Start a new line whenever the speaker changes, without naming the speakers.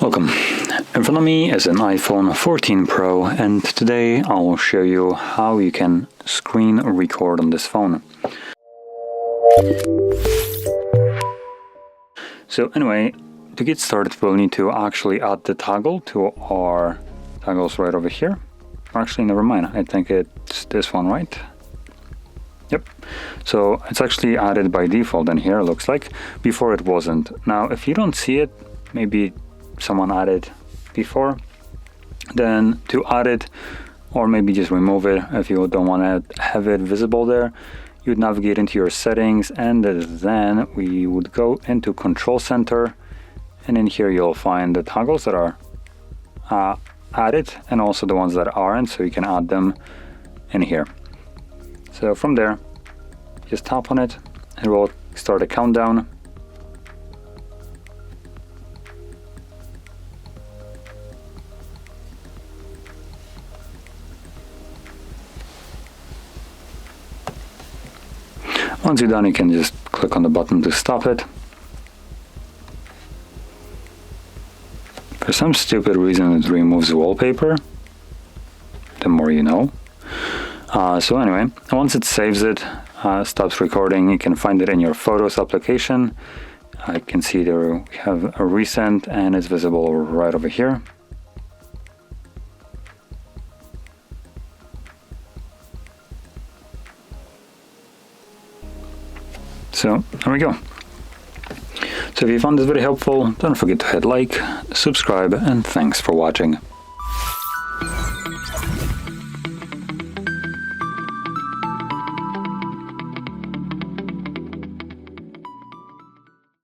Welcome. In front of me is an iPhone 14 Pro, and today I will show you how you can screen record on this phone. So anyway, to get started we'll need to actually add the toggle to our toggles right over here. Actually, never mind, I think it's this one, right? Yep. So it's actually added by default in here, looks like. Before it wasn't. Now if you don't see it, maybe someone added before, then to add it, or maybe just remove it if you don't want to have it visible there, you'd navigate into your settings, and then we would go into Control Center, and in here you'll find the toggles that are added and also the ones that aren't, so you can add them in here. So from there, just tap on it and we'll start a countdown. Once you're done, you can just click on the button to stop it. For some stupid reason it removes wallpaper. The more you know. So anyway, once it saves it, stops recording, you can find it in your Photos application. I can see there we have a recent and it's visible right over here. So there we go. So if you found this video helpful, don't forget to hit like, subscribe, and thanks for watching.